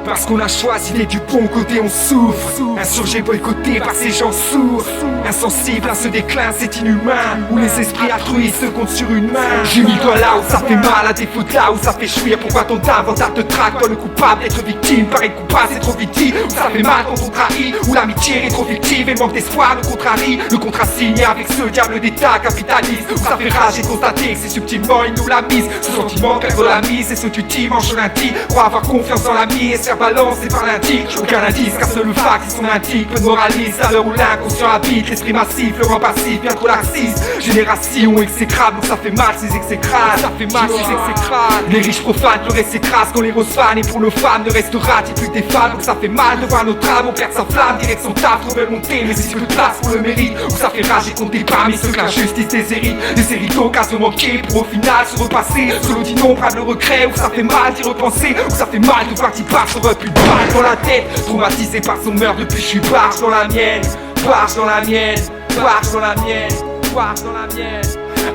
Parce qu'on a choisi d'être du bon côté, on souffre. Insurgé, boycotté par ces gens sourds, insensibles à ce déclin, c'est inhumain. Où les esprits altruistes se comptent sur une main. J'ai mis le doigt là où ça fait mal, à défaut de là où ça fait chouir. Pourquoi ton inventaire te traque, toi le coupable d'être victime? Paraît coupable, c'est trop victime. Où ça fait mal quand on trahit, où l'amitié est trop fictive et le manque d'espoir le contrarie. Le contrat signé avec ce diable d'état capitaliste. Où ça fait rage et constater que c'est subtilement il nous l'a mise. Ce sentiment perdre la mise et ce tutif en lundi. Croire avoir confiance dans l'ami et se faire balancer par l'indique. Aucun indice car seul le fact c'est son indique. Peu de moraliste à l'heure où l'inconscient habite. L'esprit massif, le rang passif, bien trop laxiste. Génération exécrable, donc ça fait mal ces exécrables. Ça fait mal ces exécrables. Les riches profanes pleuraient s'écrasent quand les roses fans. Et pour nos femmes ne restera-t-il plus que des femmes. Donc ça fait mal de voir notre âme, on perd sa flamme. Direction taf, trop belle montée, mais si peu de place pour le mérite. Où ça fait rage et compter parmi ceux que l'injustice déshérite. Des hérites d'occasion manquées pour au final se repasser sur l'eau d'innombrables regrets. Où ça fait mal d'y repenser, où ça fait mal de voir qu'il part sur plus de balles dans la tête. Traumatisé par son meurtre depuis je suis barge dans la mienne. Barge dans la mienne, barge dans la mienne, barge dans la mienne.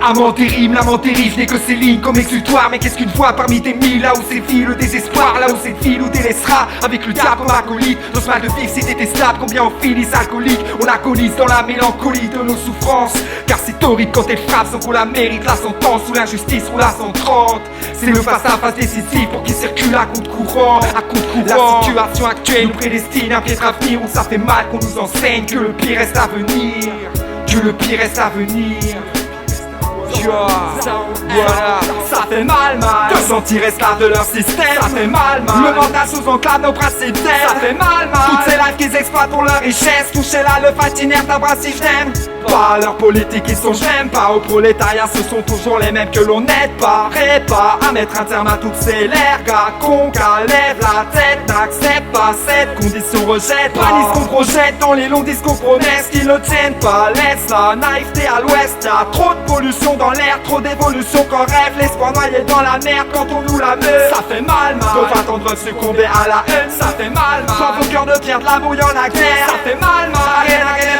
Amant terrible, l'amant terrible n'est que ces lignes comme exutoire. Mais qu'est-ce qu'une fois parmi des mille, là où s'effile le désespoir, là où cette file où délaissera avec le diable comme acolyte. Nos mal de vivre c'est détestable, combien on finit alcoolique. On agonise dans la mélancolie de nos souffrances. Car c'est horrible quand elle frappe sans qu'on la mérite. La sentence ou l'injustice ou la 130. C'est le face-à-face décisif pour qu'il circule à contre-courant. À contre-courant. La situation actuelle nous prédestine un piètre avenir où ça fait mal qu'on nous enseigne que le pire reste à venir. Que le pire reste à venir. Voilà, ça fait mal, de sentir esclave de leur système. Ça fait mal, le mental sous enclave nos principes. Ça fait mal, toutes ces lives qu'ils exploitent pour leur richesse. Toucher là le fatinaire t'embrasse si je t'aime. Pas leur politique, ils sont j'aime pas. Au prolétariat, ce sont toujours les mêmes que l'on n'aide pas. Pas à mettre un terme à toutes ces lergas. Conca lève la tête, n'accepte pas cette condition, rejette pas. Pas qu'on projette dans les longs discours promesses qui ne tiennent pas. Laisse la naïveté à l'ouest, y'a trop de pollution dans l'air, trop d'évolution qu'on rêve. L'espoir noyé dans la merde quand on nous la meurt. Ça fait mal, faut attendre de succomber à la haine. Ça fait mal, dans vos cœurs de pierre de l'amour y'en a guerre. Ça fait mal,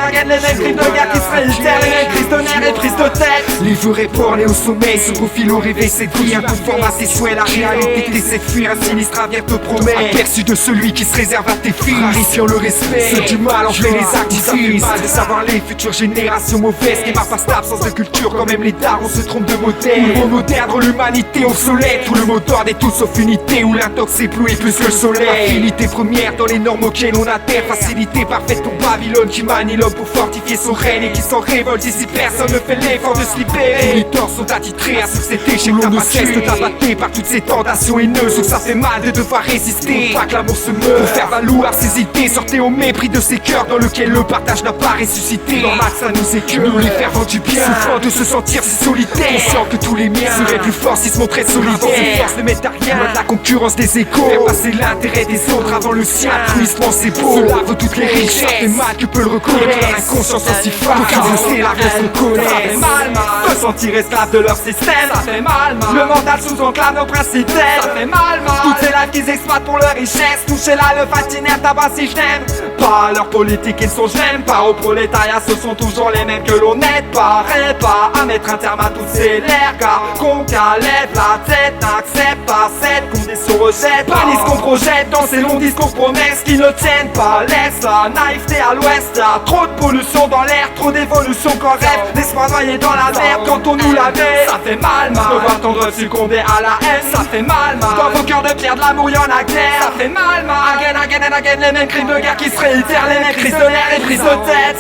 again, les mêmes cris de guerre qui se réitèrent. Les mêmes crises de nerfs et prises de tête. Les vœux répondent au sommeil, se profile au réveil, cette vie. Un coup de forme à ses souhaits, la réalité t'essaie de fuir. Un sinistre avenir te promet, aperçu de celui qui se réserve à tes fils. Clarifiant le respect, ceux du mal en fait les activistes. De savoir les futures générations mauvaises qui marquent pas cette absence de culture. Quand même les dards, on se trompe de modèle. Où le mot moderne rend l'humanité obsolète. Où le mot d'ordre est tout sauf unité. Où l'intox éblouit plus que le soleil. Affinité première dans les normes auxquelles on adhère. Facilité parfaite pour Babylone qui manie l'homme pour fortifier son règne. Et qui s'en révolte ici personne ne fait l'effort de se libérer. Tous les torts sont attitrés à succéder. Chez l'on ne cesse de t'abattre par toutes ces tentations haineuses. Où ça fait mal de devoir résister. Pas que l'amour se meurt. Pour faire valoir ses idées, sortez au mépris de ces cœurs dans lequel le partage n'a pas ressuscité. Normal ça nous écœure. Nous les fervents du bien, souffrant de se sentir si solitaire. Conscient que tous les miens seraient plus forts s'ils se montraient solidaires. Force ne mettent à rien, loin de la concurrence des échos. Faire passer l'intérêt des autres avant le sien. Altruisme c'est beau, cela vaut toutes les richesses. Ça fait mal que peut le reconnaître. L'inconscience si fort, faut qu'ils osent la réponse connaître. Ça fait mal, se sentir esclave de leur système. Ça fait mal, le mental sous enclave nos principes. Ça fait mal, toutes ces lives qu'ils exploitent pour leur richesse. Toucher là le fatinaire tabac si je t'aime. Pas leur politique, ils sont je n'aime pas. Au prolétariat, ce sont toujours les mêmes que l'on n'aide pas. Pas à mettre un terme à toutes ces lergas. Conca lève la tête, n'accepte pas cette condition, rejette pas. Pas qu'on projette dans ces longs discours promesses qui ne tiennent pas. Laisse la naïveté à l'ouest, y'a trop de pollution dans l'air, trop d'évolution qu'on rêve. Laisse-moi noyer dans la merde quand on nous la met. Ça fait mal, de voir tendre succomber à la haine. Ça fait mal, dans vos cœurs de pierre de l'amour y'en a guerre. Ça fait mal, again, les mêmes crimes de guerre qui se réitèrent. Les mêmes crises de nerfs et prises de tête.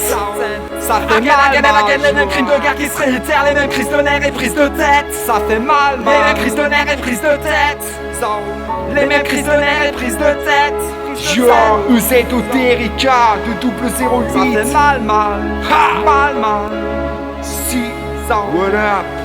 Ça fait mal, again, les mêmes crimes de guerre qui se réitèrent. Les mêmes crises de nerfs et prises de tête. Ça fait mal, les mêmes crises de nerfs et prises de tête. Les mêmes crises de nerfs et prises de tête. Yo, Erika de double 08. Ça fait mal, mal. 6 ans. What up?